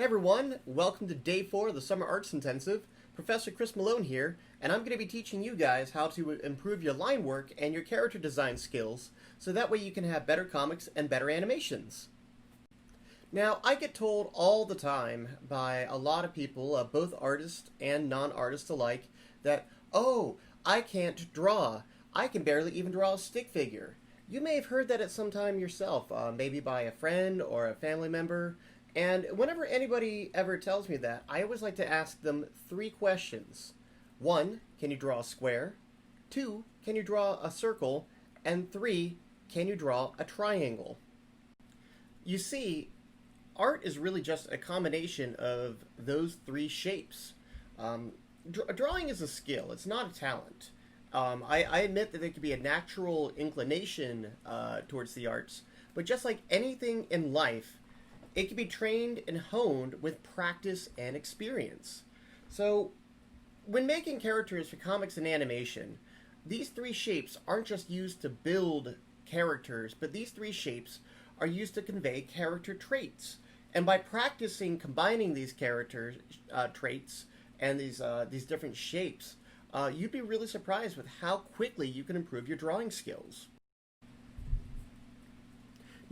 Hey everyone, welcome to day 4 of the Summer Arts Intensive. Professor Chris Malone here, and I'm going to be teaching you guys how to improve your line work and your character design skills, so that way you can have better comics and better animations. Now, I get told all the time by a lot of people, both artists and non-artists alike, that, oh, I can't draw. I can barely even draw a stick figure. You may have heard that at some time yourself, maybe by a friend or a family member. And whenever anybody ever tells me that, I always like to ask them 3 questions. 1, can you draw a square? 2, can you draw a circle? And 3, can you draw a triangle? You see, art is really just a combination of those 3 shapes. Drawing is a skill, it's not a talent. I admit that there could be a natural inclination towards the arts, but just like anything in life, it can be trained and honed with practice and experience. So, when making characters for comics and animation, these 3 shapes aren't just used to build characters, but these 3 shapes are used to convey character traits. And by practicing combining these character traits and these different shapes, you'd be really surprised with how quickly you can improve your drawing skills.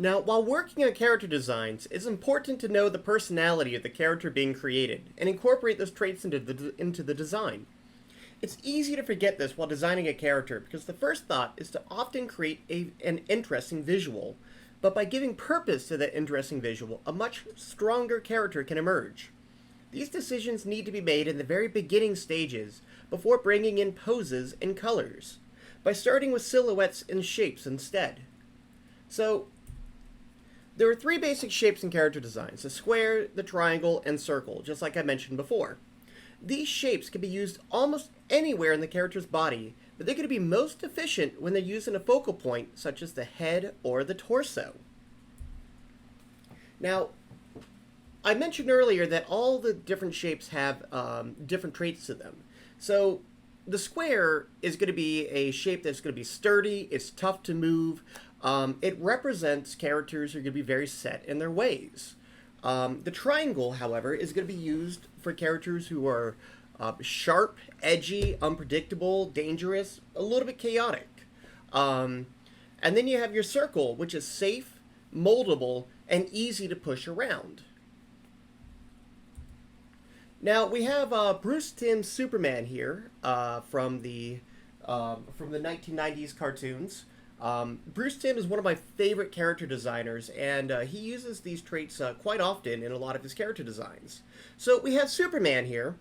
Now, while working on character designs, it's important to know the personality of the character being created and incorporate those traits into the design. It's easy to forget this while designing a character because the first thought is to often create an interesting visual, but by giving purpose to that interesting visual, a much stronger character can emerge. These decisions need to be made in the very beginning stages before bringing in poses and colors, by starting with silhouettes and shapes instead. So, there are 3 basic shapes in character designs: the square, the triangle, and circle, just like I mentioned before. These shapes can be used almost anywhere in the character's body, but they're going to be most efficient when they're used in a focal point, such as the head or the torso. Now, I mentioned earlier that all the different shapes have different traits to them. So, the square is going to be a shape that's going to be sturdy, it's tough to move. It represents characters who are going to be very set in their ways. The triangle, however, is going to be used for characters who are sharp, edgy, unpredictable, dangerous, a little bit chaotic. And then you have your circle, which is safe, moldable, and easy to push around. Now, we have Bruce Timm's Superman here from the 1990s cartoons. Bruce Timm is one of my favorite character designers, and he uses these traits quite often in a lot of his character designs. So we have Superman here,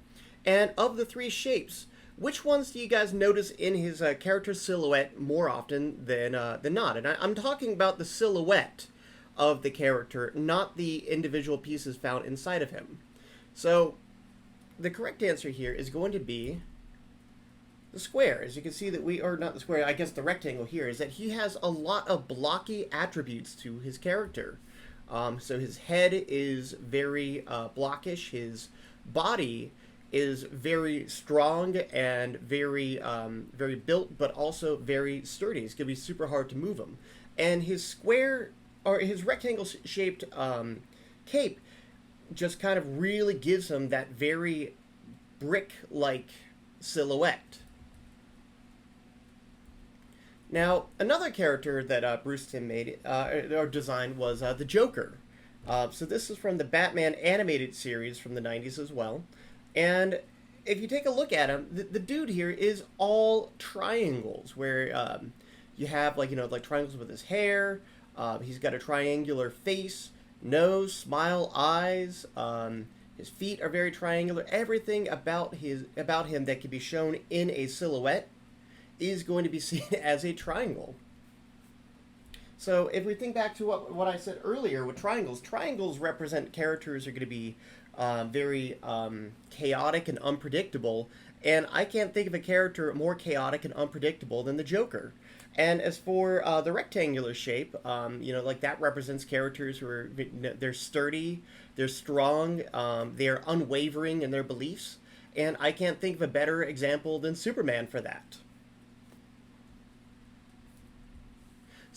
and of the 3 shapes, which ones do you guys notice in his character silhouette more often than not? And I'm talking about the silhouette of the character, not the individual pieces found inside of him. So the correct answer here is going to be the square. As you can see that not the square, I guess the rectangle here, is that he has a lot of blocky attributes to his character. So his head is very blockish, his body is very strong and very built, but also very sturdy. It's going to be super hard to move him. And his square, or his rectangle-shaped cape just kind of really gives him that very brick-like silhouette. Now, another character that Bruce Timm made or designed was the Joker. So this is from the Batman animated series from the 90s as well. And if you take a look at him, the dude here is all triangles, where you have like triangles with his hair. He's got a triangular face, nose, smile, eyes. His feet are very triangular. Everything about him that can be shown in a silhouette is going to be seen as a triangle. So if we think back to what I said earlier with triangles represent characters who are going to be very chaotic and unpredictable, and I can't think of a character more chaotic and unpredictable than the Joker. And as for the rectangular shape, like that represents characters who are, they're sturdy, they're strong, they're unwavering in their beliefs, and I can't think of a better example than Superman for that.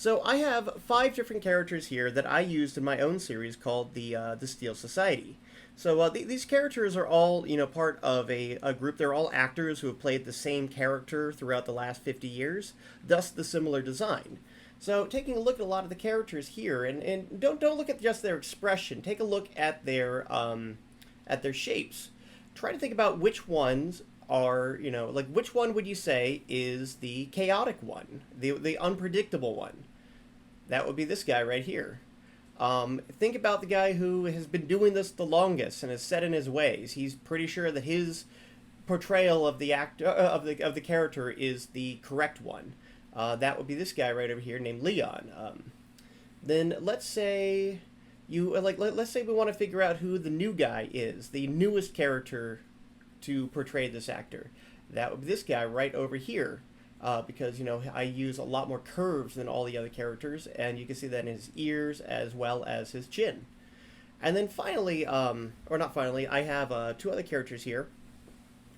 So I have 5 different characters here that I used in my own series called the Steel Society. So these characters are all, part of a group. They're all actors who have played the same character throughout the last 50 years, thus the similar design. So taking a look at a lot of the characters here, and don't look at just their expression. Take a look at their shapes. Try to think about which ones are, like which one would you say is the chaotic one, the unpredictable one? That would be this guy right here. Think about the guy who has been doing this the longest and is set in his ways. He's pretty sure that his portrayal of the of the character is the correct one. That would be this guy right over here named Leon. Then let's say let's say we want to figure out who the new guy is, the newest character to portray this actor. That would be this guy right over here. Because, I use a lot more curves than all the other characters, and you can see that in his ears as well as his chin. And then finally, or not finally, I have 2 other characters here.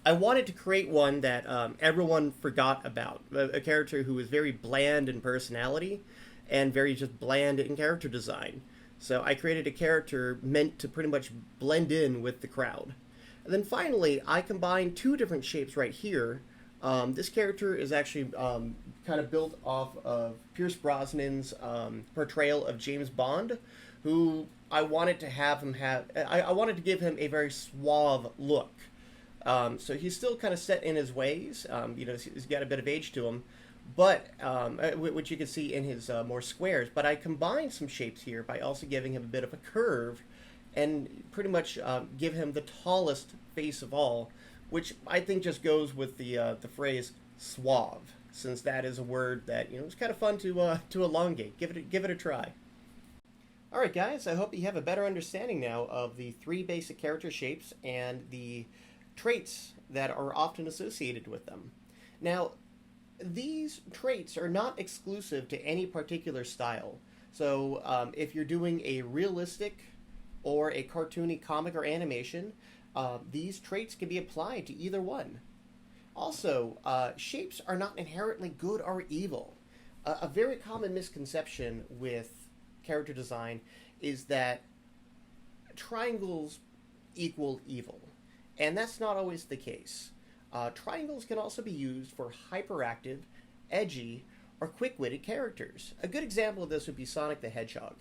I wanted to create one that everyone forgot about, a character who is very bland in personality and very just bland in character design. So I created a character meant to pretty much blend in with the crowd. And then finally, I combined 2 different shapes right here. This character is actually kind of built off of Pierce Brosnan's portrayal of James Bond, who I wanted to have him have. I wanted to give him a very suave look. So he's still kind of set in his ways. He's got a bit of age to him, but which you can see in his more squares. But I combined some shapes here by also giving him a bit of a curve, and pretty much give him the tallest face of all, which I think just goes with the phrase suave, since that is a word that it's kind of fun to elongate. Give it a try. All right, guys. I hope you have a better understanding now of the 3 basic character shapes and the traits that are often associated with them. Now, these traits are not exclusive to any particular style. So if you're doing a realistic or a cartoony comic or animation, these traits can be applied to either one. Also, shapes are not inherently good or evil. A very common misconception with character design is that triangles equal evil, and that's not always the case. Triangles can also be used for hyperactive, edgy, or quick-witted characters. A good example of this would be Sonic the Hedgehog.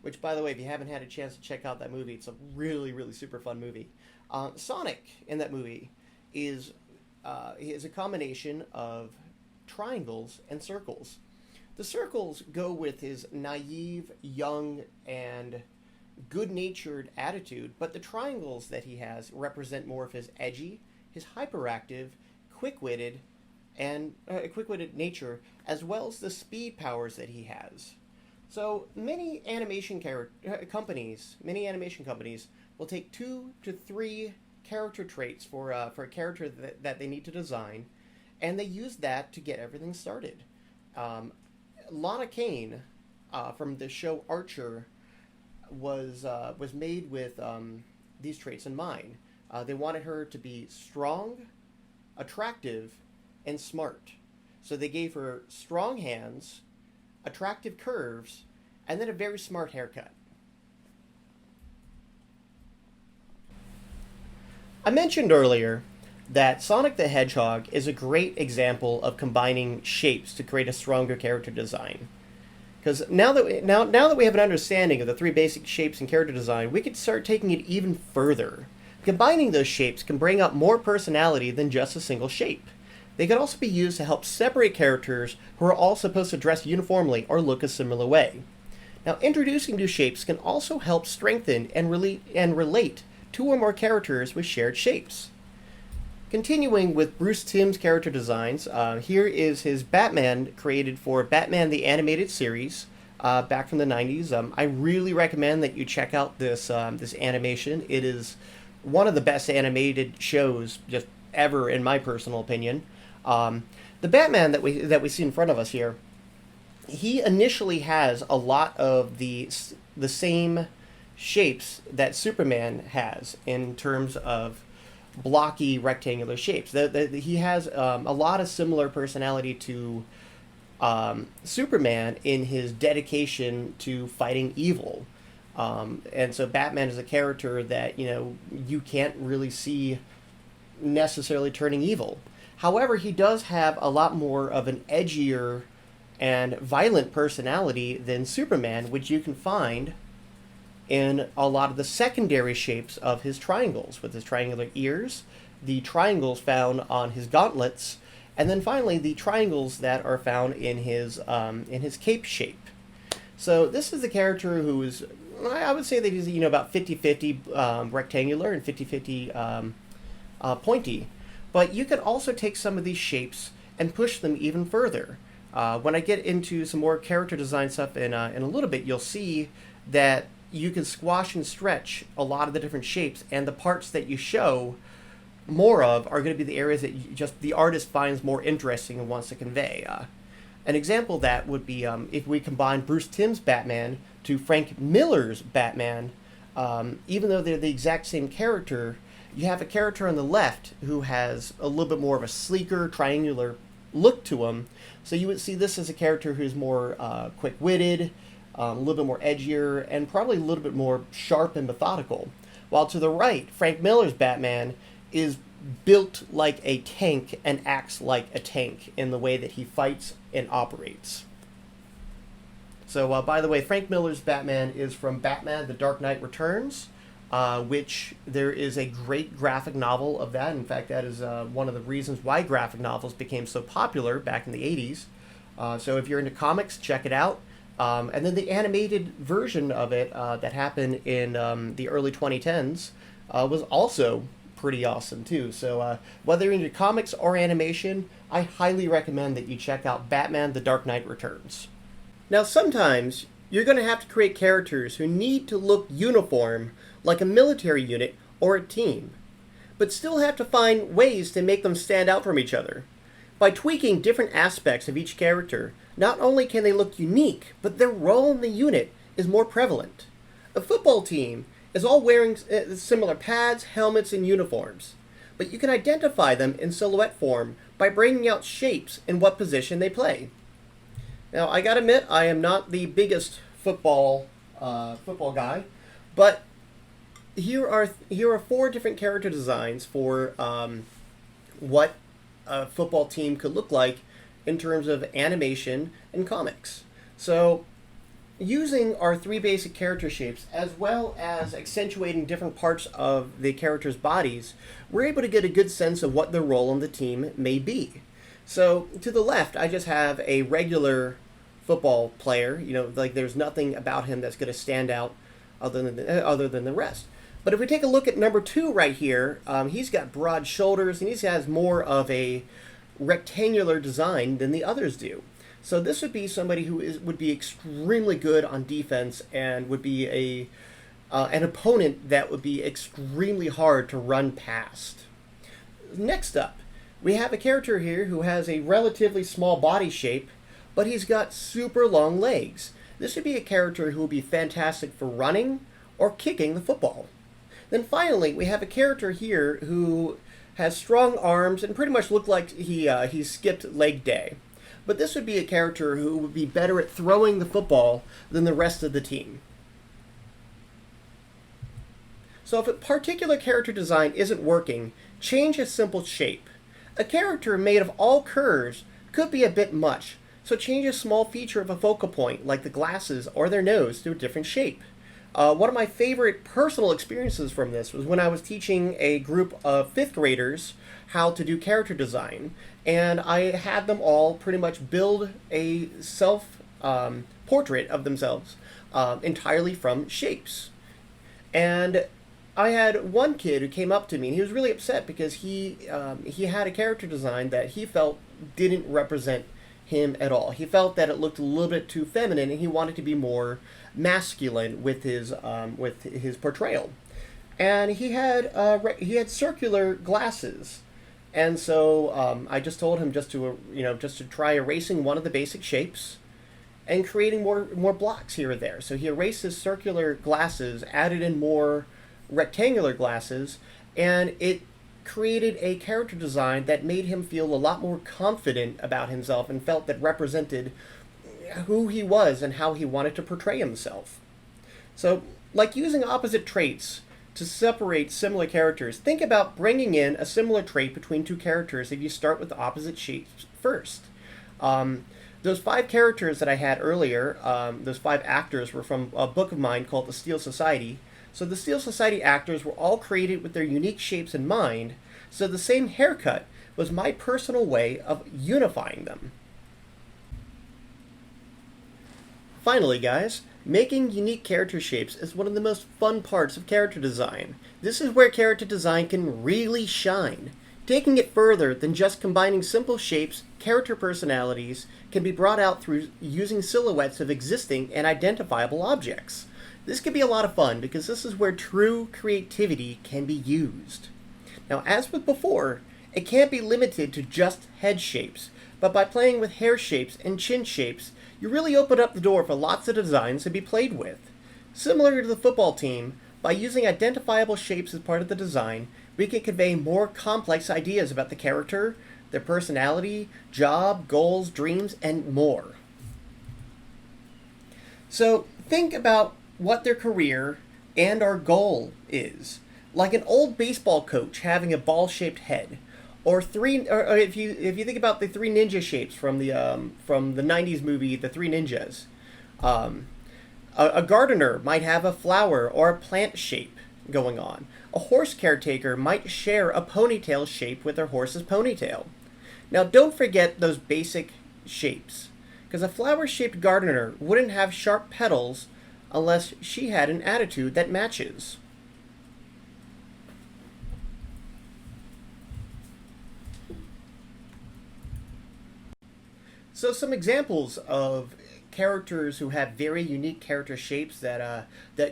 Which, by the way, if you haven't had a chance to check out that movie, it's a really, really super fun movie. Sonic in that movie is a combination of triangles and circles. The circles go with his naive, young, and good-natured attitude, but the triangles that he has represent more of his edgy, his hyperactive, quick-witted nature, as well as the speed powers that he has. So many animation companies will take 2 to 3 character traits for a character that they need to design, and they use that to get everything started. Lana Kane from the show Archer was made with these traits in mind. They wanted her to be strong, attractive, and smart. So they gave her strong hands, attractive curves, and then a very smart haircut. I mentioned earlier that Sonic the Hedgehog is a great example of combining shapes to create a stronger character design. Because now that we have an understanding of the 3 basic shapes in character design, we can start taking it even further. Combining those shapes can bring out more personality than just a single shape. They can also be used to help separate characters who are all supposed to dress uniformly or look a similar way. Now, introducing new shapes can also help strengthen and relate 2 or more characters with shared shapes. Continuing with Bruce Timm's character designs, here is his Batman created for Batman the Animated Series back from the 90s. I really recommend that you check out this animation. It is one of the best animated shows just ever, in my personal opinion. The Batman that we see in front of us here, he initially has a lot of the same shapes that Superman has in terms of blocky rectangular shapes. He has a lot of similar personality to Superman in his dedication to fighting evil. And so Batman is a character that, you can't really see necessarily turning evil. However, he does have a lot more of an edgier and violent personality than Superman, which you can find in a lot of the secondary shapes of his triangles, with his triangular ears, the triangles found on his gauntlets, and then finally the triangles that are found in his cape shape. So this is the character who is, I would say that he's about 50-50 rectangular and 50-50 pointy. But you can also take some of these shapes and push them even further. When I get into some more character design stuff in a little bit, you'll see that you can squash and stretch a lot of the different shapes, and the parts that you show more of are going to be the areas that the artist finds more interesting and wants to convey. An example of that would be if we combine Bruce Timm's Batman to Frank Miller's Batman. Even though they're the exact same character, you have a character on the left who has a little bit more of a sleeker, triangular look to him. So you would see this as a character who's more quick-witted, a little bit more edgier, and probably a little bit more sharp and methodical. While to the right, Frank Miller's Batman is built like a tank and acts like a tank in the way that he fights and operates. So, by the way, Frank Miller's Batman is from Batman: The Dark Knight Returns, which there is a great graphic novel of that. In fact, that is one of the reasons why graphic novels became so popular back in the 80s. So if you're into comics, check it out. And then the animated version of it that happened in the early 2010s was also pretty awesome too. So whether you're into comics or animation, I highly recommend that you check out Batman: The Dark Knight Returns. Now sometimes you're going to have to create characters who need to look uniform, like a military unit or a team, but still have to find ways to make them stand out from each other. By tweaking different aspects of each character, not only can they look unique, but their role in the unit is more prevalent. A football team is all wearing similar pads, helmets, and uniforms, but you can identify them in silhouette form by bringing out shapes and what position they play. Now, I gotta admit, I am not the biggest football guy, but here are 4 different character designs for what a football team could look like in terms of animation and comics. So, using our 3 basic character shapes, as well as accentuating different parts of the characters' bodies, we're able to get a good sense of what their role on the team may be. So, to the left, I just have a regular football player. Like there's nothing about him that's going to stand out other than the rest. But if we take a look at number 2 right here, he's got broad shoulders and he has more of a rectangular design than the others do. So this would be somebody who would be extremely good on defense and would be an opponent that would be extremely hard to run past. Next up, we have a character here who has a relatively small body shape, but he's got super long legs. This would be a character who would be fantastic for running or kicking the football. Then finally, we have a character here who has strong arms and pretty much look like he skipped leg day. But this would be a character who would be better at throwing the football than the rest of the team. So if a particular character design isn't working, change a simple shape. A character made of all curves could be a bit much, so change a small feature of a focal point, like the glasses or their nose, to a different shape. One of my favorite personal experiences from this was when I was teaching a group of 5th graders how to do character design, and I had them all pretty much build a self-portrait of themselves entirely from shapes. And I had one kid who came up to me, and he was really upset because he had a character design that he felt didn't represent him at all. He felt that it looked a little bit too feminine, and he wanted to be more masculine with his portrayal. And he had circular glasses, and so I just told him just to try erasing one of the basic shapes and creating more blocks here or there. So he erased his circular glasses, added in more rectangular glasses, and it created a character design that made him feel a lot more confident about himself and felt that represented who he was and how he wanted to portray himself. So, like using opposite traits to separate similar characters, think about bringing in a similar trait between two characters if you start with the opposite shapes first. Those 5 characters that I had earlier, those 5 actors, were from a book of mine called The Steel Society. So the Steel Society actors were all created with their unique shapes in mind, so the same haircut was my personal way of unifying them. Finally, guys, making unique character shapes is one of the most fun parts of character design. This is where character design can really shine. Taking it further than just combining simple shapes, character personalities can be brought out through using silhouettes of existing and identifiable objects. This can be a lot of fun because this is where true creativity can be used. Now, as with before, it can't be limited to just head shapes, but by playing with hair shapes and chin shapes, you really open up the door for lots of designs to be played with. Similar to the football team, by using identifiable shapes as part of the design, we can convey more complex ideas about the character, their personality, job, goals, dreams, and more. So think about what their career and our goal is. Like an old baseball coach having a ball-shaped head, or if you think about the 3 ninja shapes from the '90s movie The Three Ninjas, a gardener might have a flower or a plant shape going on. A horse caretaker might share a ponytail shape with their horse's ponytail. Now, don't forget those basic shapes, because a flower-shaped gardener wouldn't have sharp petals unless she had an attitude that matches. So some examples of characters who have very unique character shapes that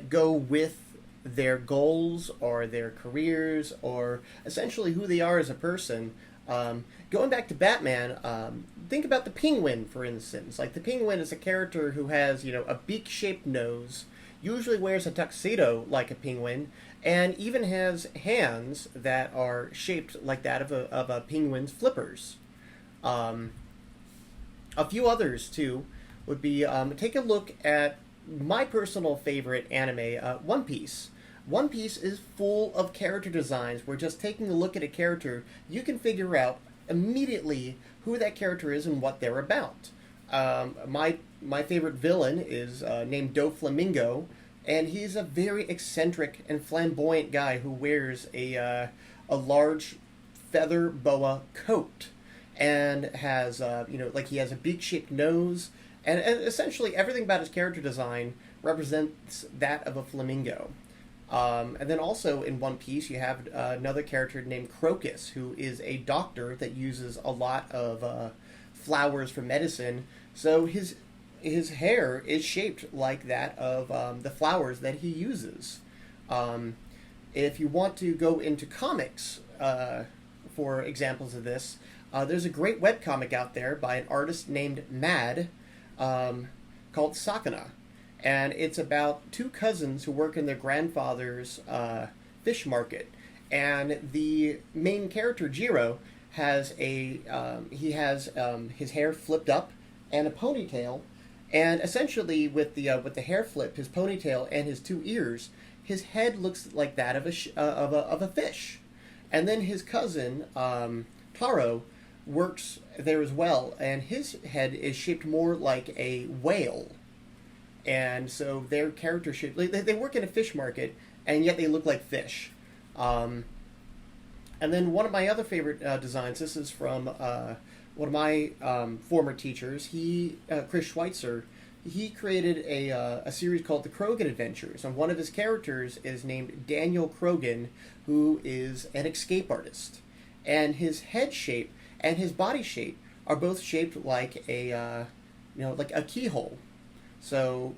go with their goals or their careers or essentially who they are as a person. Going back to Batman, think about the Penguin, for instance. Like, the Penguin is a character who has, a beak-shaped nose, usually wears a tuxedo like a penguin, and even has hands that are shaped like that of a penguin's flippers. A few others, too, would be, take a look at my personal favorite anime, One Piece. One Piece is full of character designs where just taking a look at a character, you can figure out immediately who that character is and what they're about. My favorite villain is named Doflamingo, and he's a very eccentric and flamboyant guy who wears a large feather boa coat and has he has a beak-shaped nose, and essentially everything about his character design represents that of a flamingo. And then also in One Piece, you have another character named Crocus, who is a doctor that uses a lot of flowers for medicine. So his hair is shaped like that of the flowers that he uses. If you want to go into comics for examples of this, there's a great webcomic out there by an artist named Mad called Sakana. And it's about 2 cousins who work in their grandfather's fish market. And the main character, Jiro, has his hair flipped up and a ponytail. And essentially, with the hair flip, his ponytail, and his 2 ears, his head looks like that of a fish. And then his cousin, Taro, works there as well, and his head is shaped more like a whale. And so their character shape, they work in a fish market, and yet they look like fish. And then one of my other favorite designs, this is from one of my former teachers, Chris Schweitzer. He created a series called the Croghan Adventures, and one of his characters is named Daniel Croghan, who is an escape artist. And his head shape and his body shape are both shaped like like a keyhole. So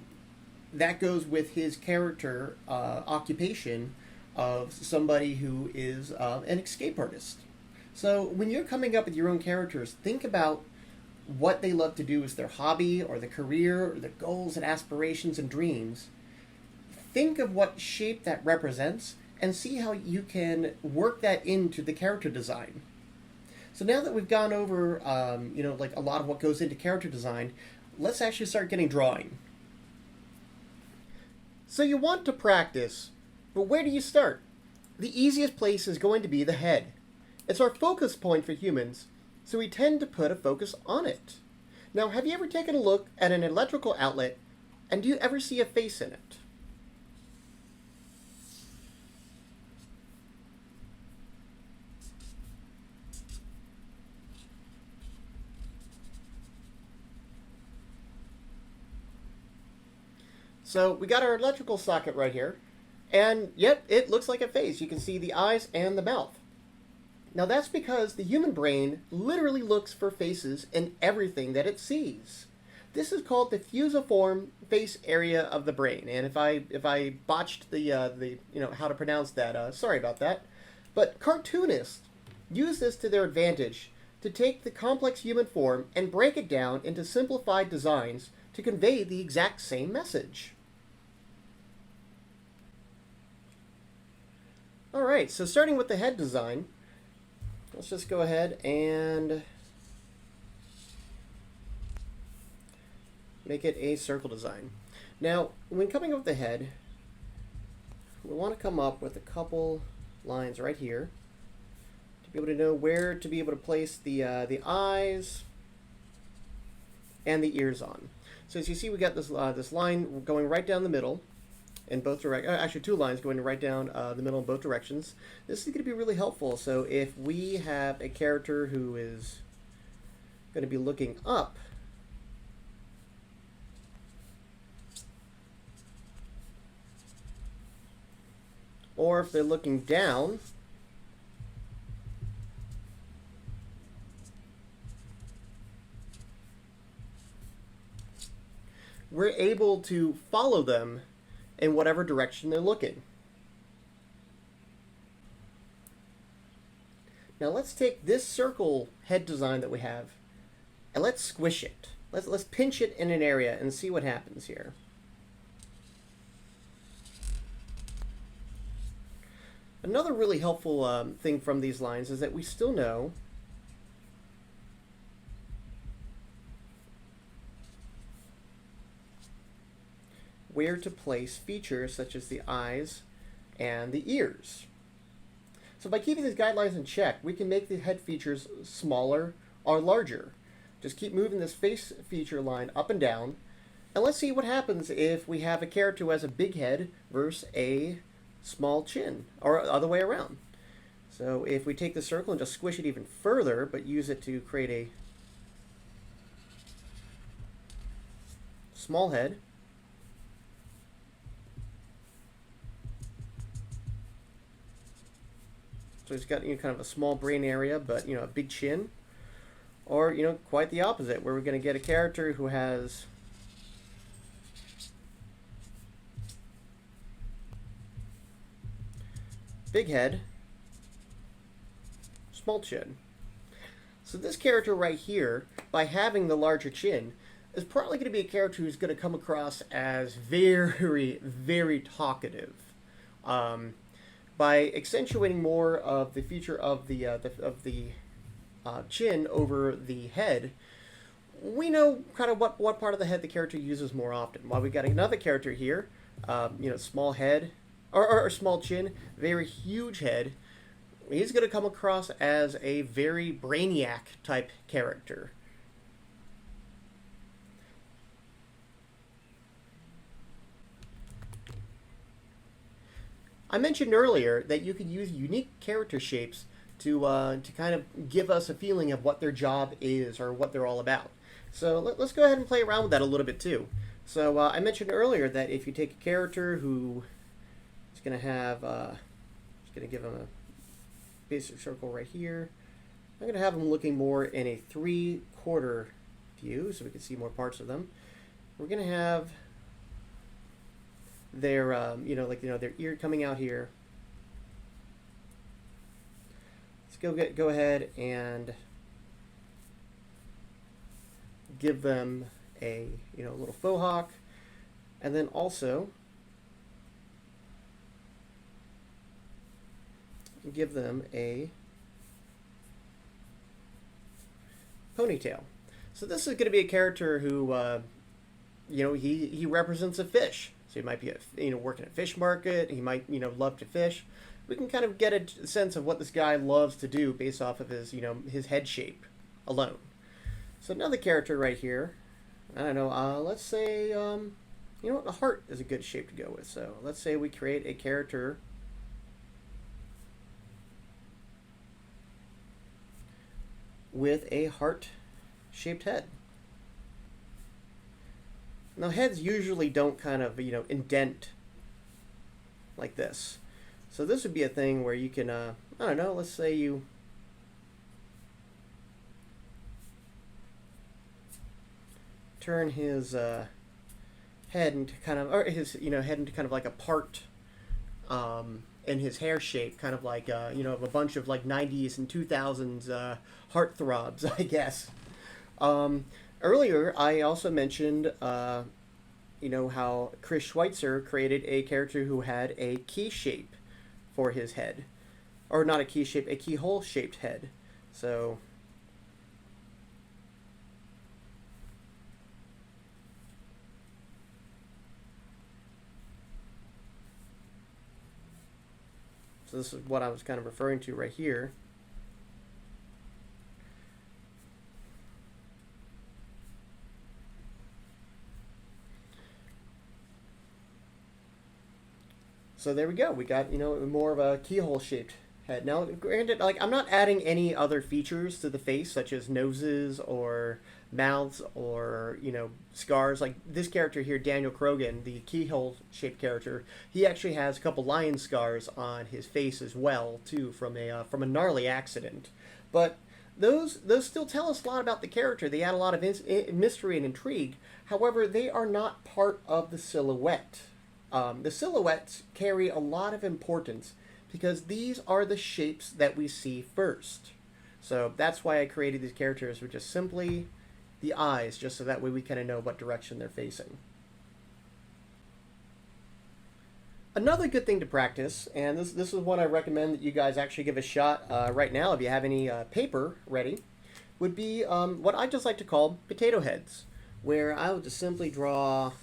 that goes with his character occupation of somebody who is an escape artist. So when you're coming up with your own characters, think about what they love to do as their hobby or their career or their goals and aspirations and dreams. Think of what shape that represents and see how you can work that into the character design. So now that we've gone over, like a lot of what goes into character design, let's actually start getting drawing. So you want to practice, but where do you start? The easiest place is going to be the head. It's our focus point for humans, so we tend to put a focus on it. Now, have you ever taken a look at an electrical outlet, and do you ever see a face in it? So we got our electrical socket right here, and yep, it looks like a face. You can see the eyes and the mouth. Now that's because the human brain literally looks for faces in everything that it sees. This is called the fusiform face area of the brain. And if I botched the how to pronounce that, sorry about that. But cartoonists use this to their advantage to take the complex human form and break it down into simplified designs to convey the exact same message. All right, so starting with the head design, let's just go ahead and make it a circle design. Now, when coming up with the head, we want to come up with a couple lines right here to be able to know where to be able to place the eyes and the ears on. So as you see, we got this this line going right down the middle in both directions. Actually, two lines going right down the middle in both directions. This is going to be really helpful. So if we have a character who is going to be looking up, or if they're looking down, we're able to follow them in whatever direction they're looking. Now let's take this circle head design that we have and let's squish it. Let's pinch it in an area and see what happens here. Another really helpful thing from these lines is that we still know where to place features such as the eyes and the ears. So by keeping these guidelines in check, we can make the head features smaller or larger. Just keep moving this face feature line up and down, and let's see what happens if we have a character who has a big head versus a small chin, or other way around. So if we take the circle and just squish it even further, but use it to create a small head, so he's got kind of a small brain area, but a big chin. Or quite the opposite, where we're going to get a character who has big head, small chin. So this character right here, by having the larger chin, is probably going to be a character who's going to come across as very, very talkative. By accentuating more of the feature of the chin over the head, we know kind of what part of the head the character uses more often. While we've got another character here, small head, or small chin, very huge head, he's going to come across as a very brainiac type character. I mentioned earlier that you could use unique character shapes to kind of give us a feeling of what their job is or what they're all about. So let's go ahead and play around with that a little bit too. So I mentioned earlier that if you take a character who is going to have, just going to give them a basic circle right here. I'm going to have them looking more in a 3/4 view so we can see more parts of them. We're going to have their, their ear coming out here. Let's go ahead and give them a little faux hawk, and then also give them a ponytail. So this is going to be a character who, he represents a fish. So he might be, working at a fish market. He might, love to fish. We can kind of get a sense of what this guy loves to do based off of his, his head shape alone. So another character right here, I don't know, let's say, a heart is a good shape to go with. So let's say we create a character with a heart-shaped head. Now, heads usually don't kind of, indent like this. So this would be a thing where you can, I don't know, let's say you turn his head into kind of, or his, head into kind of like a part in his hair shape, kind of like, of a bunch of like 90s and 2000s heartthrobs, I guess. Earlier, I also mentioned, how Chris Schweitzer created a character who had a key shape for his head. Or not a key shape, a keyhole-shaped head. So this is what I was kind of referring to right here. So there we go. We got, more of a keyhole-shaped head. Now, granted, like, I'm not adding any other features to the face, such as noses or mouths or, scars. Like, this character here, Daniel Croghan, the keyhole-shaped character, he actually has a couple lion scars on his face as well, too, from a gnarly accident. But those still tell us a lot about the character. They add a lot of mystery and intrigue. However, they are not part of the silhouette. The silhouettes carry a lot of importance because these are the shapes that we see first. So that's why I created these characters with just simply the eyes, just so that way we kind of know what direction they're facing. Another good thing to practice, and this is what I recommend that you guys actually give a shot right now if you have any paper ready, would be what I just like to call potato heads, where I would just simply draw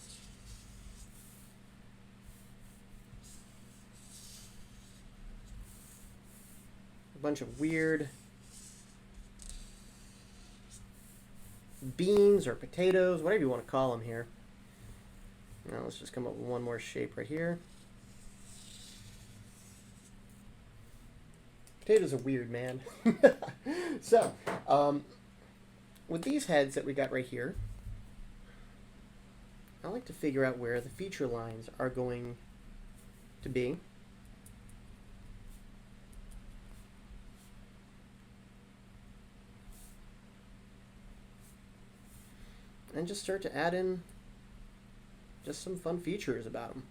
a bunch of weird beans or potatoes, whatever you want to call them here. Now let's just come up with one more shape right here. Potatoes are weird, man. So, with these heads that we got right here, I like to figure out where the feature lines are going to be. And just start to add in just some fun features about them.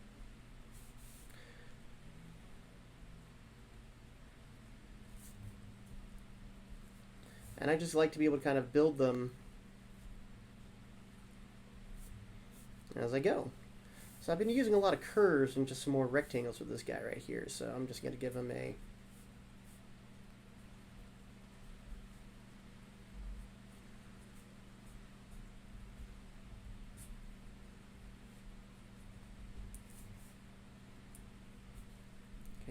And I just like to be able to kind of build them as I go. So I've been using a lot of curves and just some more rectangles with this guy right here. So I'm just going to give him a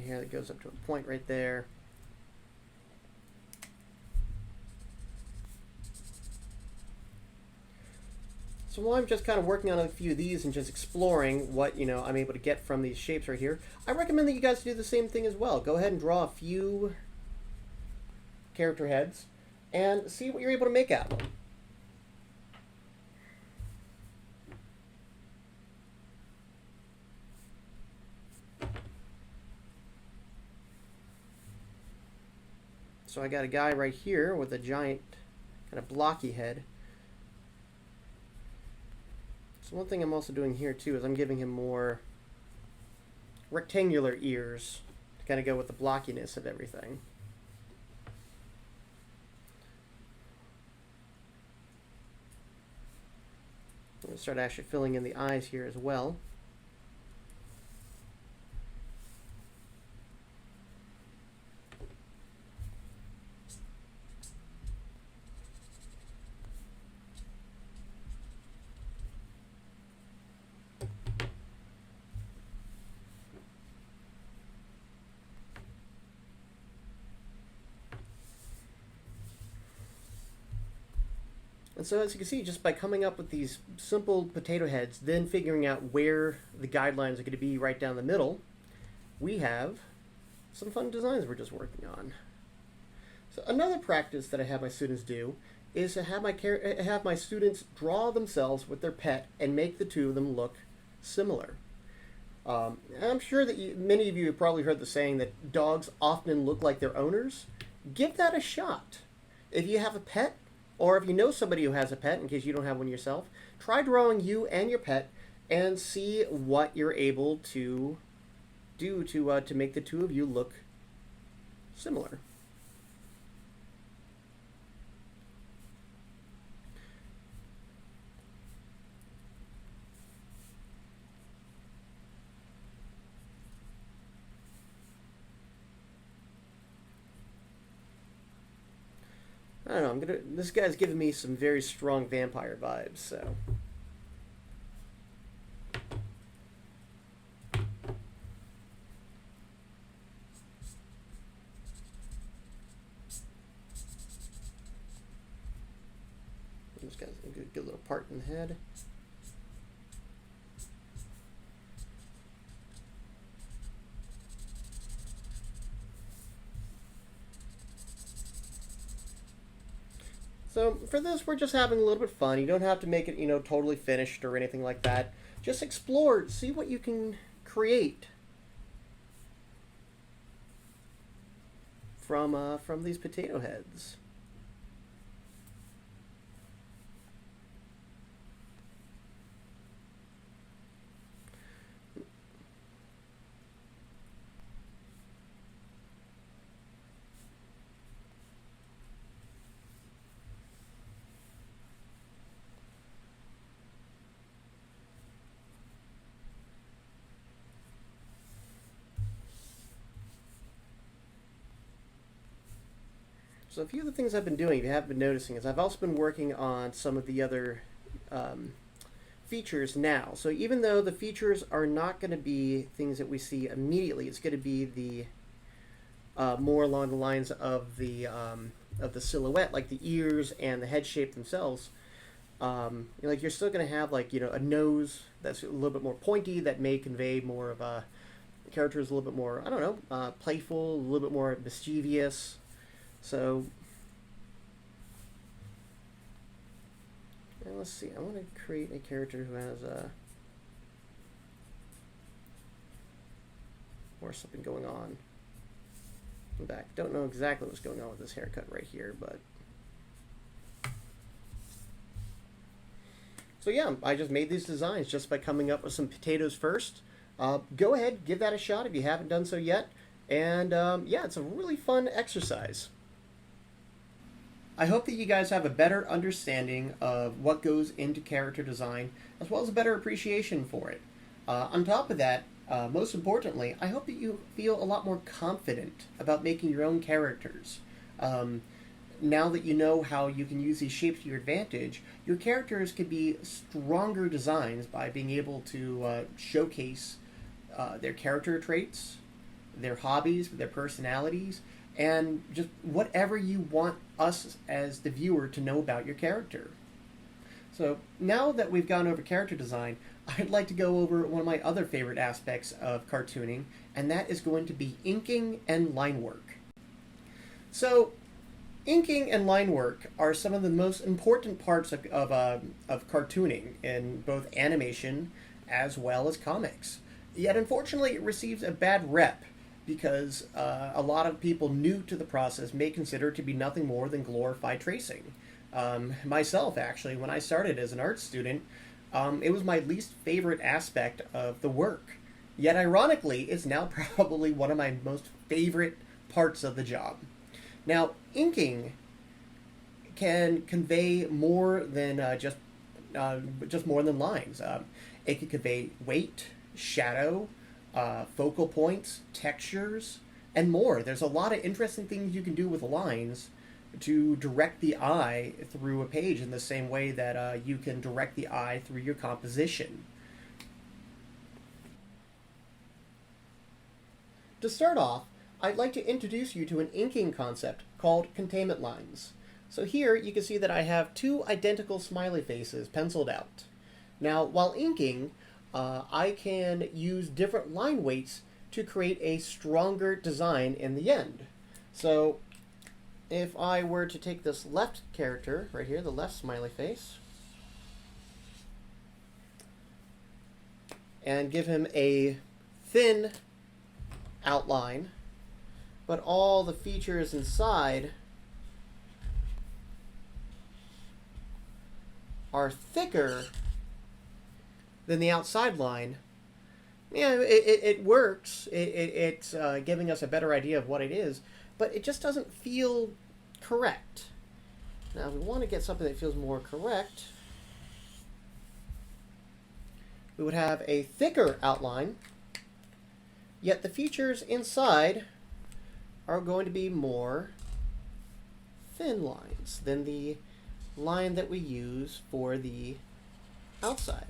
here that goes up to a point right there. So while I'm just kind of working on a few of these and just exploring what, I'm able to get from these shapes right here, I recommend that you guys do the same thing as well. Go ahead and draw a few character heads and see what you're able to make out of them. So I got a guy right here with a giant kind of blocky head. So one thing I'm also doing here too is I'm giving him more rectangular ears to kind of go with the blockiness of everything. I'm going to start actually filling in the eyes here as well. And so as you can see, just by coming up with these simple potato heads, then figuring out where the guidelines are going to be right down the middle, we have some fun designs we're just working on. So another practice that I have my students do is to have my students draw themselves with their pet and make the two of them look similar. I'm sure that many of you have probably heard the saying that dogs often look like their owners. Give that a shot. If you have a pet, or if you know somebody who has a pet, in case you don't have one yourself, try drawing you and your pet and see what you're able to do to make the two of you look similar. I don't know, this guy's giving me some very strong vampire vibes, so. This guy's a good little part in the head. So for this, we're just having a little bit of fun. You don't have to make it, totally finished or anything like that. Just explore, see what you can create from these potato heads. So a few of the things I've been doing, if you haven't been noticing, is I've also been working on some of the other features now. So even though the features are not going to be things that we see immediately, it's going to be the more along the lines of the silhouette, like the ears and the head shape themselves. Like you're still going to have a nose that's a little bit more pointy that may convey more of a character is a little bit more, I don't know, playful, a little bit more mischievous. So, let's see, I want to create a character who has more something going on in the back. Don't know exactly what's going on with this haircut right here, but... So yeah, I just made these designs just by coming up with some potatoes first. Go ahead, give that a shot if you haven't done so yet. And yeah, it's a really fun exercise. I hope that you guys have a better understanding of what goes into character design, as well as a better appreciation for it. On top of that, most importantly, I hope that you feel a lot more confident about making your own characters. Now that you know how you can use these shapes to your advantage, your characters can be stronger designs by being able to showcase their character traits, their hobbies, their personalities, and just whatever you want us as the viewer to know about your character. So now that we've gone over character design, I'd like to go over one of my other favorite aspects of cartooning, and that is going to be inking and line work. So inking and line work are some of the most important parts of cartooning in both animation as well as comics. Yet unfortunately it receives a bad rep because a lot of people new to the process may consider it to be nothing more than glorified tracing. Myself, actually, when I started as an art student, it was my least favorite aspect of the work. Yet ironically, it's now probably one of my most favorite parts of the job. Now, inking can convey more than just more than lines. It can convey weight, shadow, focal points, textures, and more. There's a lot of interesting things you can do with lines to direct the eye through a page in the same way that you can direct the eye through your composition. To start off, I'd like to introduce you to an inking concept called Containment Lines. So here you can see that I have two identical smiley faces penciled out. Now, while inking, I can use different line weights to create a stronger design in the end. So if I were to take this left character right here, the left smiley face, and give him a thin outline, but all the features inside are thicker than the outside line, yeah, it works. It's giving us a better idea of what it is, but it just doesn't feel correct. Now, if we want to get something that feels more correct, we would have a thicker outline, yet the features inside are going to be more thin lines than the line that we use for the outside.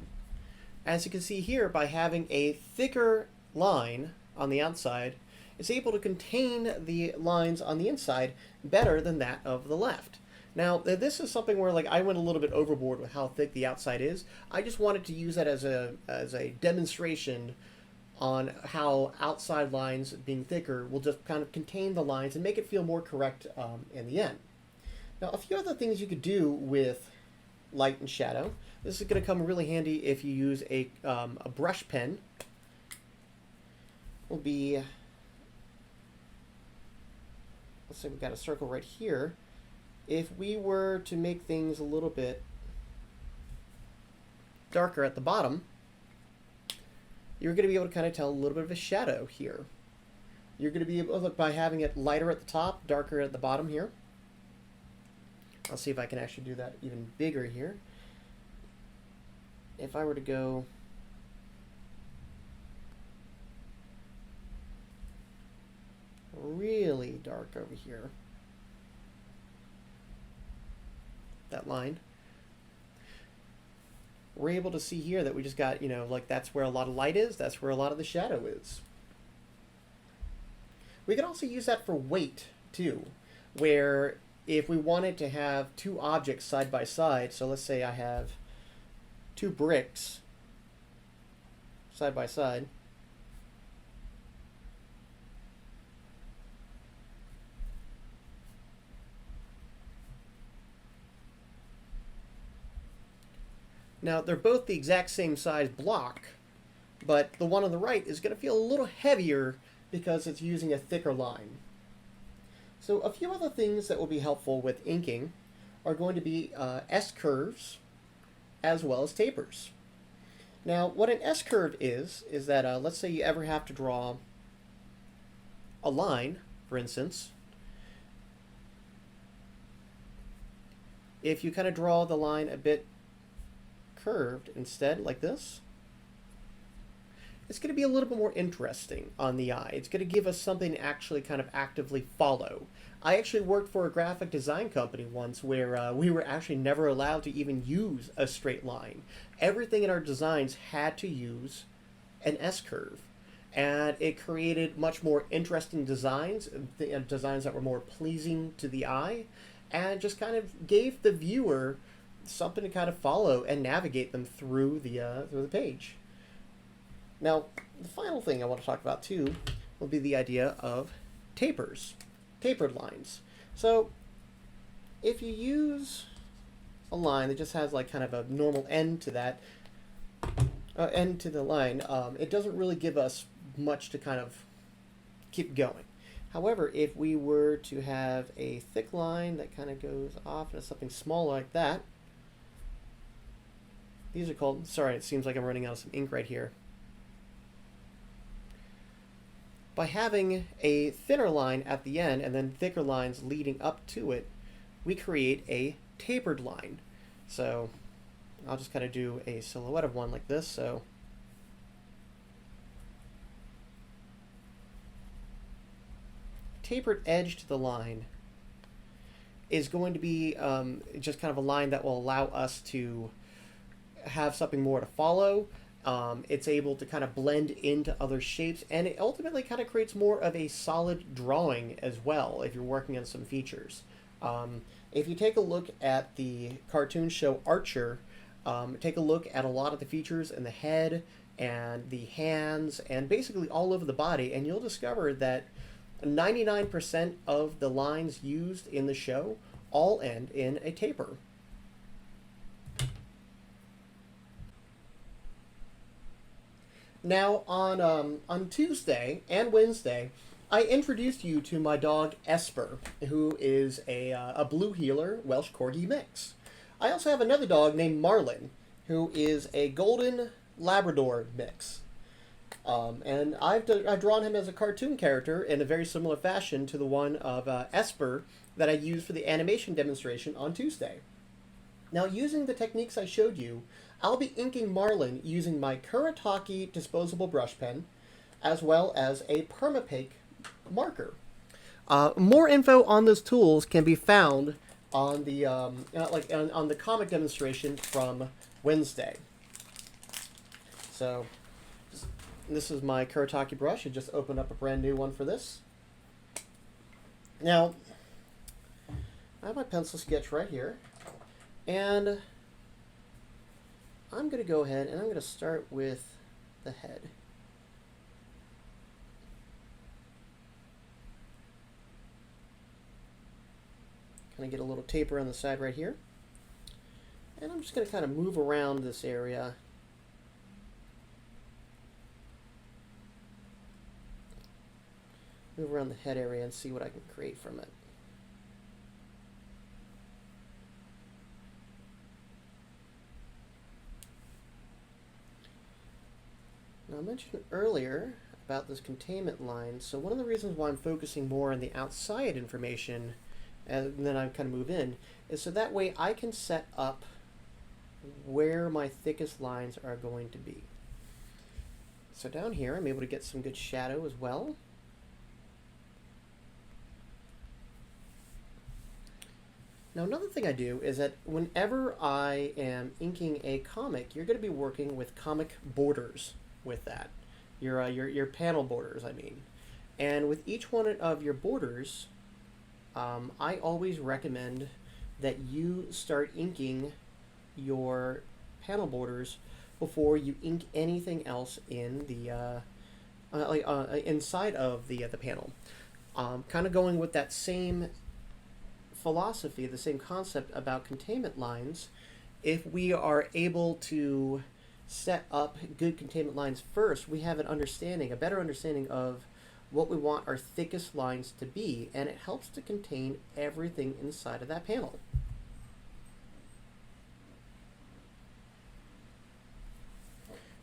As you can see here, by having a thicker line on the outside, it's able to contain the lines on the inside better than that of the left. Now, this is something where I went a little bit overboard with how thick the outside is. I just wanted to use that as a demonstration on how outside lines being thicker will just kind of contain the lines and make it feel more correct in the end. Now, a few other things you could do with light and shadow. This is going to come really handy if you use a brush pen. Will be, let's say we've got a circle right here. If we were to make things a little bit darker at the bottom, you're going to be able to kind of tell a little bit of a shadow here. You're going to be able to, by having it lighter at the top, darker at the bottom here. I'll see if I can actually do that even bigger here. If I were to go really dark over here, that line, we're able to see here that we just got, that's where a lot of light is, that's where a lot of the shadow is. We can also use that for weight too, where if we wanted to have two objects side by side, so let's say I have two bricks side by side, now they're both the exact same size block, but the one on the right is going to feel a little heavier because it's using a thicker line. So a few other things that will be helpful with inking are going to be S-curves as well as tapers. Now, what an S-curve is that let's say you ever have to draw a line, for instance. If you kind of draw the line a bit curved instead, like this, it's going to be a little bit more interesting on the eye. It's going to give us something to actually kind of actively follow. I actually worked for a graphic design company once where we were actually never allowed to even use a straight line. Everything in our designs had to use an S-curve. And it created much more interesting designs, designs that were more pleasing to the eye, and just kind of gave the viewer something to kind of follow and navigate them through the page. Now, the final thing I want to talk about too will be the idea of tapers, tapered lines. So if you use a line that just has kind of a normal end to that, end to the line, it doesn't really give us much to kind of keep going. However, if we were to have a thick line that kind of goes off into something small like that, these are called, sorry, it seems like I'm running out of some ink right here. By having a thinner line at the end and then thicker lines leading up to it, we create a tapered line. So I'll just kind of do a silhouette of one like this. So tapered edge to the line is going to be just kind of a line that will allow us to have something more to follow. It's able to kind of blend into other shapes, and it ultimately kind of creates more of a solid drawing as well if you're working on some features. If you take a look at the cartoon show Archer, take a look at a lot of the features in the head and the hands and basically all over the body, and you'll discover that 99% of the lines used in the show all end in a taper. Now, on Tuesday and Wednesday, I introduced you to my dog Esper, who is a blue heeler Welsh Corgi mix. I also have another dog named Marlin, who is a golden Labrador mix. And I've drawn him as a cartoon character in a very similar fashion to the one of Esper that I used for the animation demonstration on Tuesday. Now, using the techniques I showed you, I'll be inking Marlin using my Kuretake disposable brush pen, as well as a Permapaque marker. More info on those tools can be found on the on the comic demonstration from Wednesday. So, this is my Kuretake brush. I just opened up a brand new one for this. Now, I have my pencil sketch right here, and I'm going to go ahead and I'm going to start with the head. Kind of get a little taper on the side right here. And I'm just going to kind of move around this area. Move around the head area and see what I can create from it. Now, I mentioned earlier about this containment line, so one of the reasons why I'm focusing more on the outside information and then I kind of move in is so that way I can set up where my thickest lines are going to be. So down here I'm able to get some good shadow as well. Now, another thing I do is that whenever I am inking a comic, you're going to be working with comic borders with that. Your panel borders, I mean. And with each one of your borders, I always recommend that you start inking your panel borders before you ink anything else in the inside of the panel. Kind of going with that same philosophy, the same concept about containment lines. If we are able to set up good containment lines first, we have a better understanding of what we want our thickest lines to be, and it helps to contain everything inside of that panel.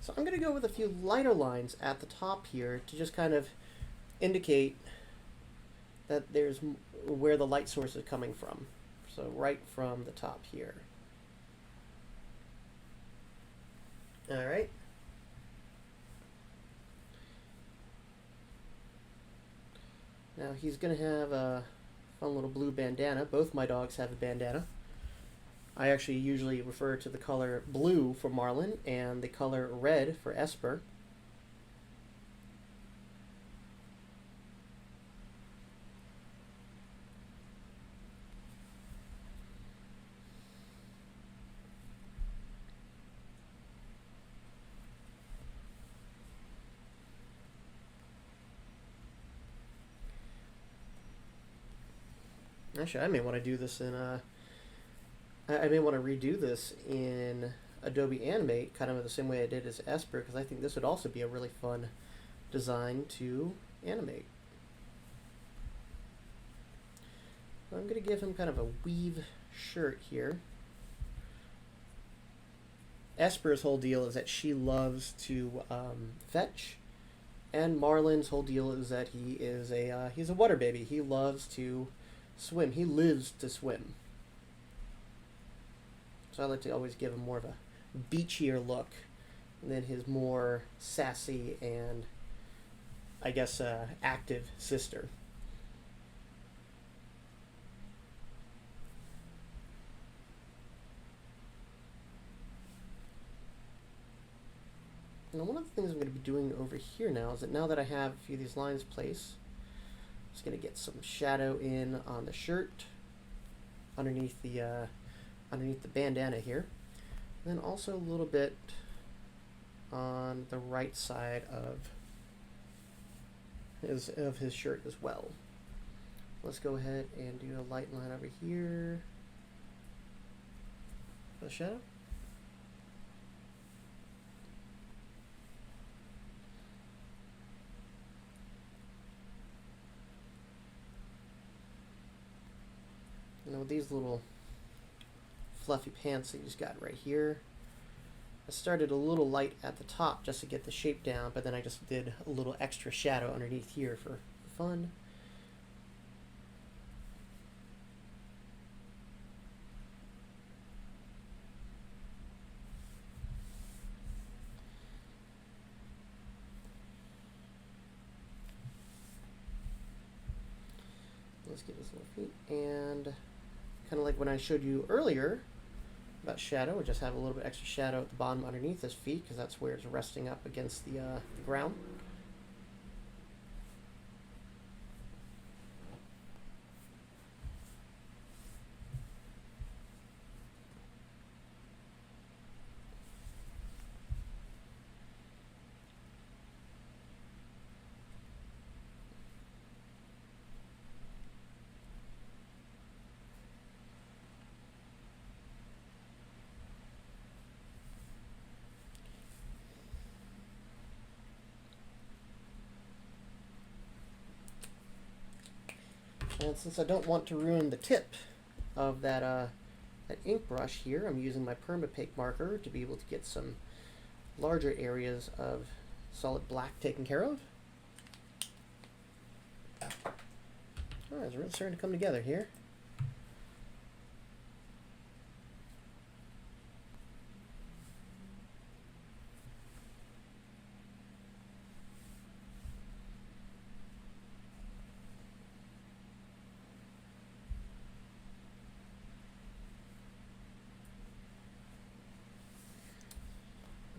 So I'm going to go with a few lighter lines at the top here to just kind of indicate that there's where the light source is coming from. So right from the top here. All right. Now he's going to have a fun little blue bandana. Both my dogs have a bandana. I actually usually refer to the color blue for Marlin and the color red for Esper. Actually, I may want to do this in I may want to redo this in Adobe Animate, kind of the same way I did as Esper, because I think this would also be a really fun design to animate. I'm going to give him kind of a weave shirt here. Esper's whole deal is that she loves to fetch, and Marlin's whole deal is that he's a water baby. He loves to swim. He lives to swim. So I like to always give him more of a beachier look than his more sassy and, I guess, active sister. Now, one of the things I'm going to be doing over here now is that now that I have a few of these lines placed, I'm just going to get some shadow in on the shirt. underneath the bandana here. And then also a little bit on the right side of his shirt as well. Let's go ahead and do a light line over here. The shadow. You know, these little fluffy pants that he's got right here, I started a little light at the top just to get the shape down, but then I just did a little extra shadow underneath here for fun. Let's get his little feet, and kind of like when I showed you earlier about shadow, we just have a little bit extra shadow at the bottom underneath his feet because that's where it's resting up against the ground. And since I don't want to ruin the tip of that ink brush here, I'm using my permapaque marker to be able to get some larger areas of solid black taken care of. Alright, it's really starting to come together here.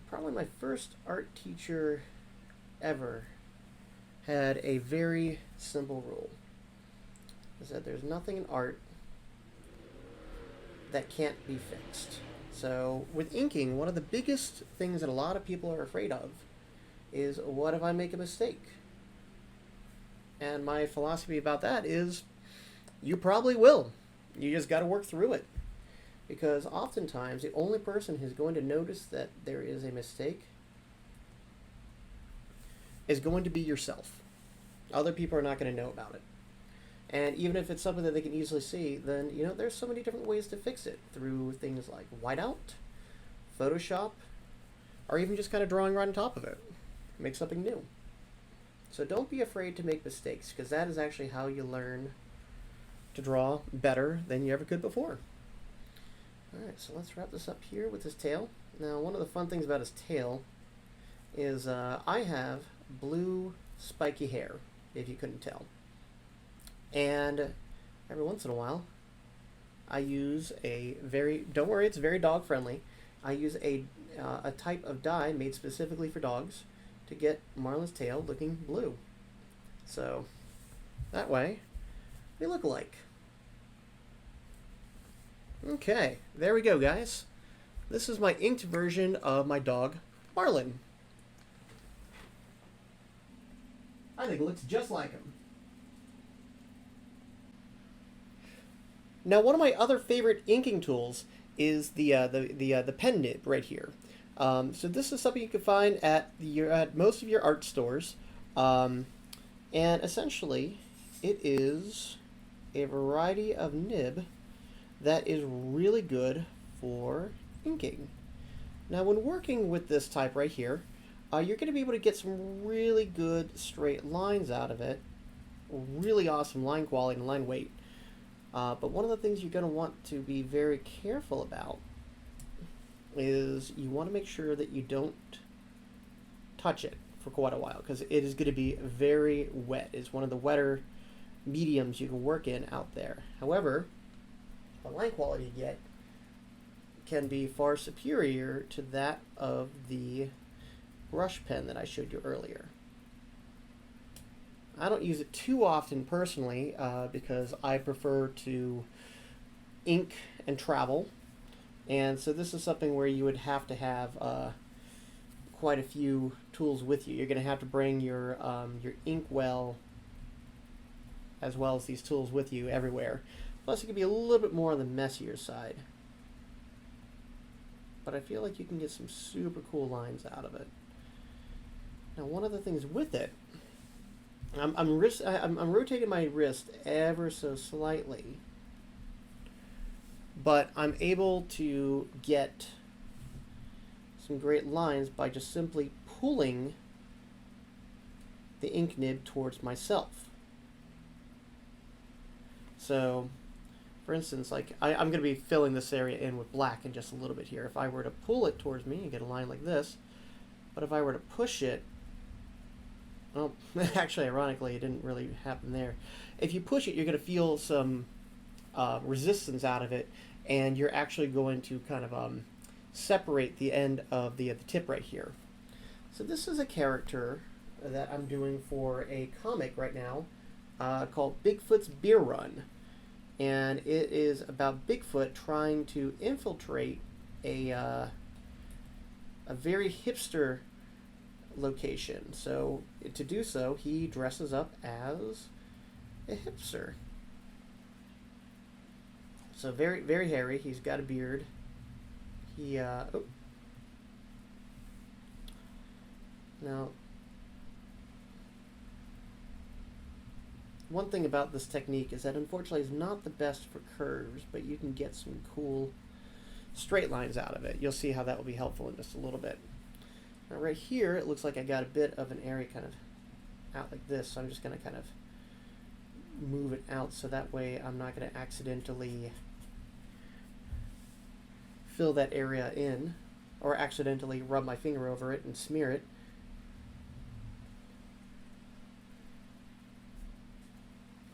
Probably my first art teacher ever had a very simple rule. Is that there's nothing in art that can't be fixed. So with inking, one of the biggest things that a lot of people are afraid of is, what if I make a mistake? And my philosophy about that is, you probably will. You just got to work through it. Because oftentimes the only person who's going to notice that there is a mistake is going to be yourself. Other people are not going to know about it. And even if it's something that they can easily see, then, you know, there's so many different ways to fix it through things like whiteout, Photoshop, or even just kind of drawing right on top of it. Make something new. So don't be afraid to make mistakes, because that is actually how you learn to draw better than you ever could before. Alright, so let's wrap this up here with his tail. Now, one of the fun things about his tail is I have blue spiky hair, if you couldn't tell. And every once in a while, I use a don't worry, it's very dog friendly. I use a type of dye made specifically for dogs to get Marlin's tail looking blue. So, that way, they look alike. Okay, there we go, guys. This is my inked version of my dog, Marlin. I think it looks just like him. Now, one of my other favorite inking tools is the Pen Nib right here. So this is something you can find at most of your art stores, and essentially, it is a variety of nib that is really good for inking. Now, when working with this type right here, you're going to be able to get some really good straight lines out of it. Really awesome line quality and line weight. But one of the things you're going to want to be very careful about is you want to make sure that you don't touch it for quite a while, because it is going to be very wet. It's one of the wetter mediums you can work in out there. However, the line quality you get can be far superior to that of the brush pen that I showed you earlier. I don't use it too often personally because I prefer to ink and travel. And so this is something where you would have to have quite a few tools with you. You're going to have to bring your ink well as well as these tools with you everywhere. Plus it could be a little bit more on the messier side. But I feel like you can get some super cool lines out of it. Now one of the things with it, I'm rotating my wrist ever so slightly, but I'm able to get some great lines by just simply pulling the ink nib towards myself. So, for instance, like I'm going to be filling this area in with black in just a little bit here. If I were to pull it towards me, you get a line like this. But if I were to push it, well, actually, ironically, it didn't really happen there. If you push it, you're going to feel some resistance out of it, and you're actually going to kind of separate the end of the tip right here. So this is a character that I'm doing for a comic right now called Bigfoot's Beer Run. And it is about Bigfoot trying to infiltrate a very hipster location. So to do so, he dresses up as a hipster. So very, very hairy. He's got a beard. He Now, one thing about this technique is that unfortunately it's not the best for curves, but you can get some cool straight lines out of it. You'll see how that will be helpful in just a little bit. Now right here, it looks like I got a bit of an area kind of out like this, so I'm just going to kind of move it out so that way I'm not going to accidentally fill that area in or accidentally rub my finger over it and smear it.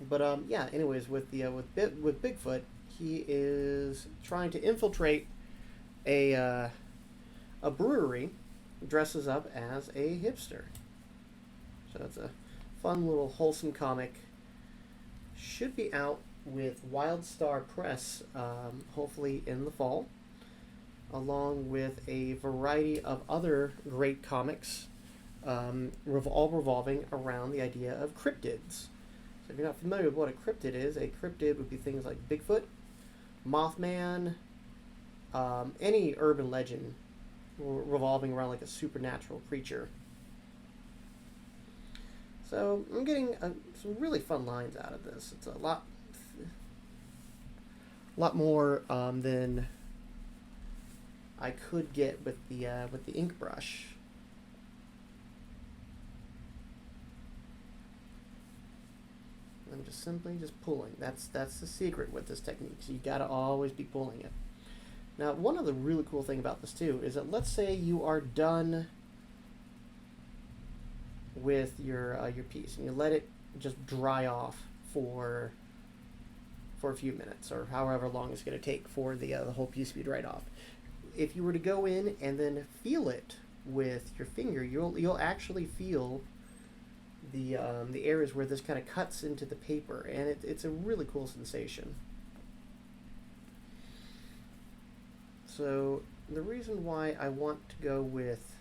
But yeah, anyways, with Bigfoot, he is trying to infiltrate a brewery, dresses up as a hipster. So it's a fun little wholesome comic. Should be out with Wild Star Press, hopefully in the fall, along with a variety of other great comics, all revolving around the idea of cryptids. So if you're not familiar with what a cryptid is, a cryptid would be things like Bigfoot, Mothman, any urban legend revolving around like a supernatural creature. So I'm getting some really fun lines out of this. It's a lot more than I could get with the ink brush. I'm just simply pulling. That's the secret with this technique. So you gotta always be pulling it. Now, one of the really cool thing about this too is that let's say you are done with your piece and you let it just dry off for a few minutes or however long it's going to take for the whole piece to be dried off. If you were to go in and then feel it with your finger, you'll actually feel the areas where this kind of cuts into the paper, and it's a really cool sensation. So the reason why I want to go with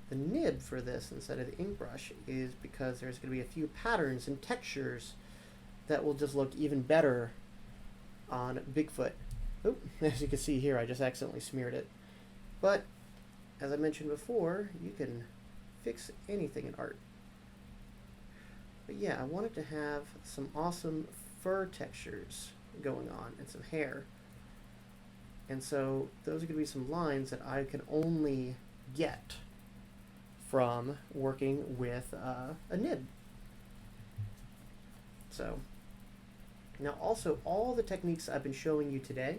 the nib for this instead of the ink brush is because there's going to be a few patterns and textures that will just look even better on Bigfoot. Oh, as you can see here, I just accidentally smeared it. But as I mentioned before, you can fix anything in art. But yeah, I wanted to have some awesome fur textures going on and some hair. And so those are going to be some lines that I can only get from working with a nib. So now also all the techniques I've been showing you today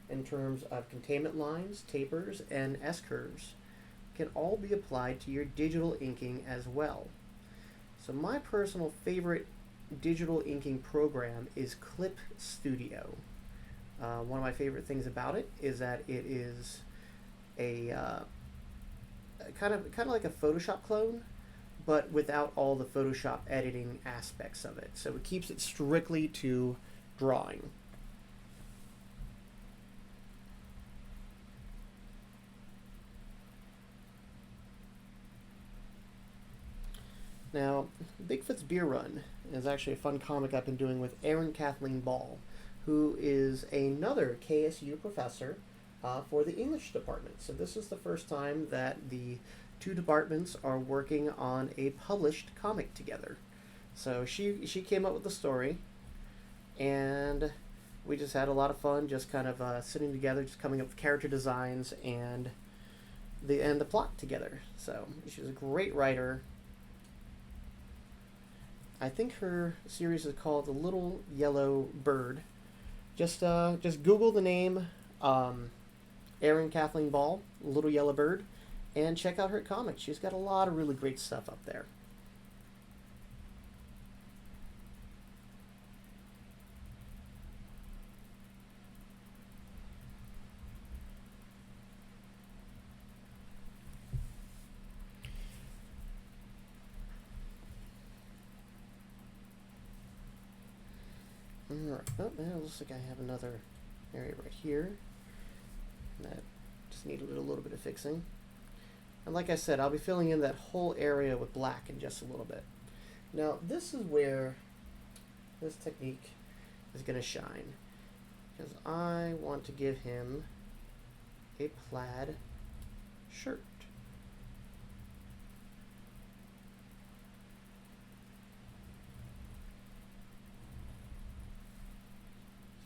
in terms of containment lines, tapers, and S-curves can all be applied to your digital inking as well. So my personal favorite digital inking program is Clip Studio. One of my favorite things about it is that it is a kind of like a Photoshop clone, but without all the Photoshop editing aspects of it. So it keeps it strictly to drawing. Now, Bigfoot's Beer Run is actually a fun comic I've been doing with Erin Kathleen Ball, who is another KSU professor for the English department. So this is the first time that the two departments are working on a published comic together. So she came up with the story, and we just had a lot of fun just kind of sitting together, just coming up with character designs and the plot together. So she's a great writer. I think her series is called The Little Yellow Bird. Just Google the name Erin Kathleen Ball, Little Yellow Bird, and check out her comics. She's got a lot of really great stuff up there. Alright, oh, now it looks like I have another area right here that just needed a little bit of fixing. And like I said, I'll be filling in that whole area with black in just a little bit. Now, this is where this technique is going to shine, because I want to give him a plaid shirt.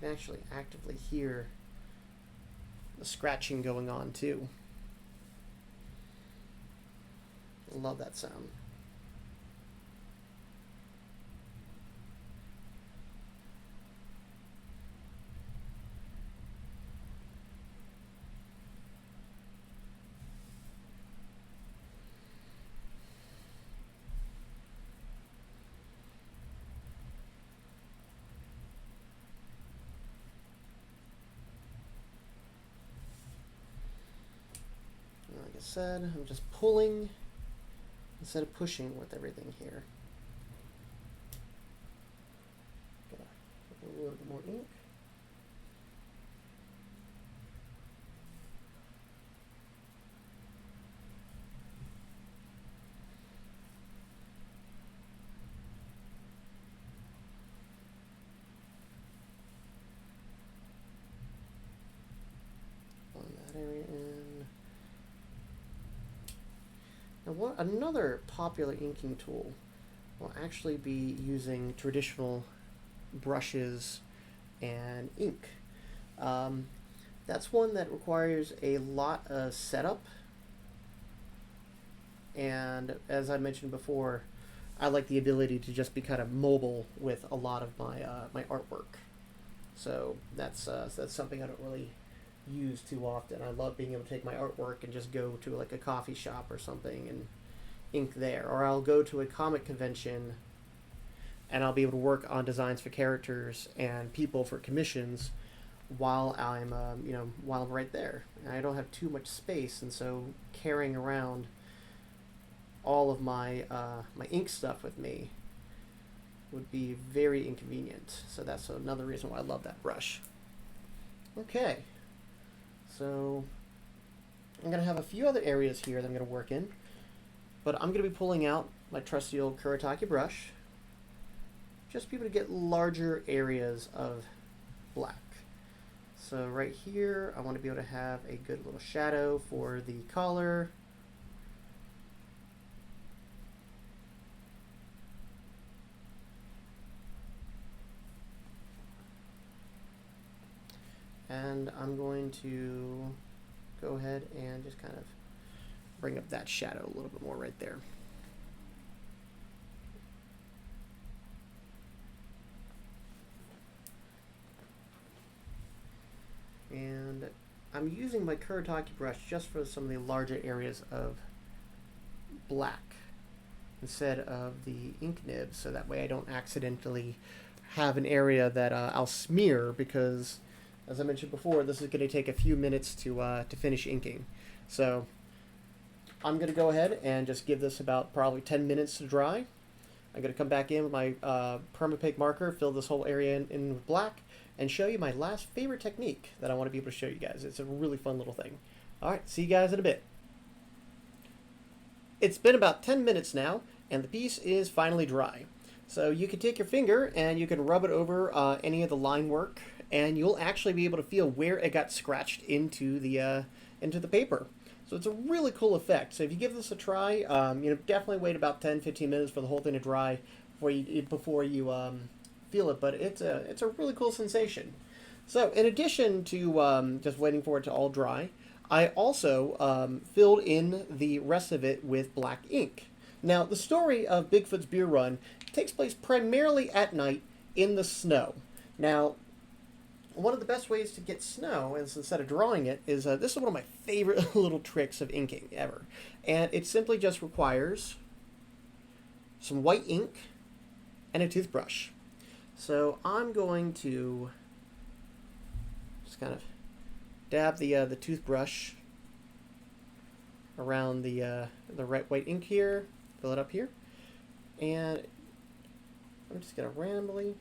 You can actually actively hear the scratching going on too. I love that sound. Like I said, I'm just pulling instead of pushing with everything here. Got a little bit more ink. On that area in. Now, another popular inking tool will actually be using traditional brushes and ink. That's one that requires a lot of setup, and as I mentioned before, I like the ability to just be kind of mobile with a lot of my my artwork. So that's something I don't really use too often. I love being able to take my artwork and just go to like a coffee shop or something and ink there, or I'll go to a comic convention and I'll be able to work on designs for characters and people for commissions while I'm while I'm right there. And I don't have too much space, and so carrying around all of my my ink stuff with me would be very inconvenient. So that's another reason why I love that brush. Okay. So I'm going to have a few other areas here that I'm going to work in, but I'm going to be pulling out my trusty old Kuretake brush, just to be able to get larger areas of black. So right here, I want to be able to have a good little shadow for the collar. And I'm going to go ahead and just kind of bring up that shadow a little bit more right there. And I'm using my Kuretake brush just for some of the larger areas of black instead of the ink nib, so that way I don't accidentally have an area that I'll smear, because as I mentioned before, this is going to take a few minutes to finish inking. So I'm going to go ahead and just give this about probably 10 minutes to dry. I'm going to come back in with my permapaque marker, fill this whole area in with black, and show you my last favorite technique that I want to be able to show you guys. It's a really fun little thing. Alright, see you guys in a bit. It's been about 10 minutes now, and the piece is finally dry. So you can take your finger and you can rub it over any of the line work, and you'll actually be able to feel where it got scratched into the paper. So it's a really cool effect. So if you give this a try, definitely wait about 10-15 minutes for the whole thing to dry before you feel it. But it's a really cool sensation. So in addition to just waiting for it to all dry, I also filled in the rest of it with black ink. Now, the story of Bigfoot's Beer Run takes place primarily at night in the snow. Now, one of the best ways to get snow is, instead of drawing it, is this is one of my favorite little tricks of inking ever. And it simply just requires some white ink and a toothbrush. So I'm going to just kind of dab the toothbrush around the right white ink here, fill it up here, and I'm just going to randomly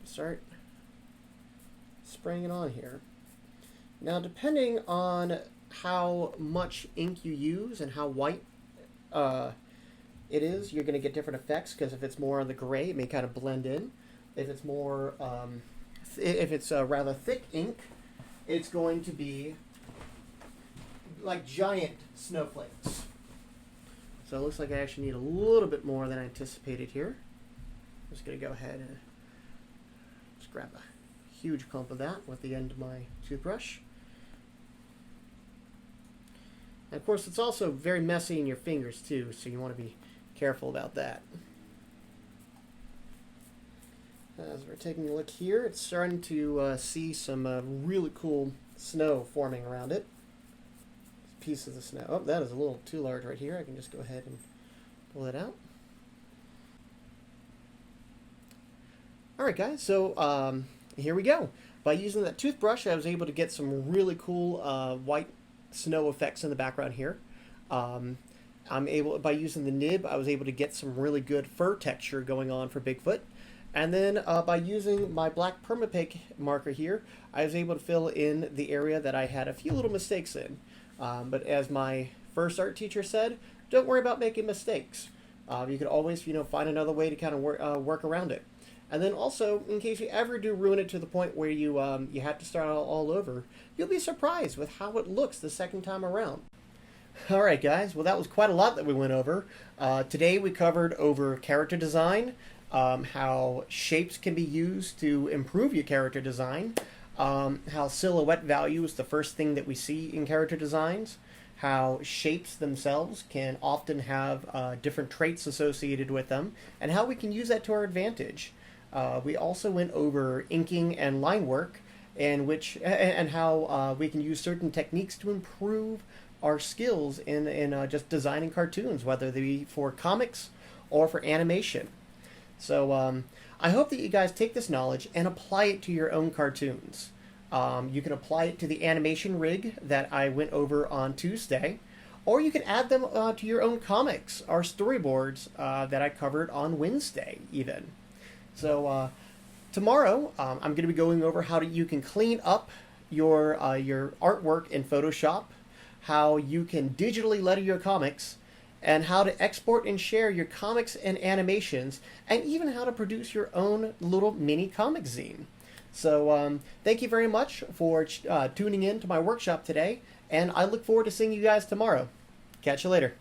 start spraying it on here. Now, depending on how much ink you use and how white it is, you're going to get different effects, because if it's more on the gray, it may kind of blend in. If it's more, if it's rather thick ink, it's going to be like giant snowflakes. So it looks like I actually need a little bit more than I anticipated here. I'm just going to go ahead and just grab a huge clump of that with the end of my toothbrush. And of course, it's also very messy in your fingers too, so you want to be careful about that. As we're taking a look here, it's starting to see some really cool snow forming around it. Pieces of snow. Oh, that is a little too large right here. I can just go ahead and pull it out. Alright guys, so here we go. By using that toothbrush, I was able to get some really cool white snow effects in the background here. By using the nib, I was able to get some really good fur texture going on for Bigfoot. And then by using my black permapick marker here, I was able to fill in the area that I had a few little mistakes in. But as my first art teacher said, don't worry about making mistakes. You could always, find another way to kind of work around it. And then also, in case you ever do ruin it to the point where you have to start all over, you'll be surprised with how it looks the second time around. Alright guys, well that was quite a lot that we went over. Today we covered over character design, how shapes can be used to improve your character design, how silhouette value is the first thing that we see in character designs, how shapes themselves can often have different traits associated with them, and how we can use that to our advantage. We also went over inking and line work, and how we can use certain techniques to improve our skills in just designing cartoons, whether they be for comics or for animation. So I hope that you guys take this knowledge and apply it to your own cartoons. You can apply it to the animation rig that I went over on Tuesday, or you can add them to your own comics or storyboards that I covered on Wednesday even. So tomorrow I'm going to be going over how you can clean up your artwork in Photoshop, how you can digitally letter your comics, and how to export and share your comics and animations, and even how to produce your own little mini comic zine. So thank you very much for tuning in to my workshop today, and I look forward to seeing you guys tomorrow. Catch you later.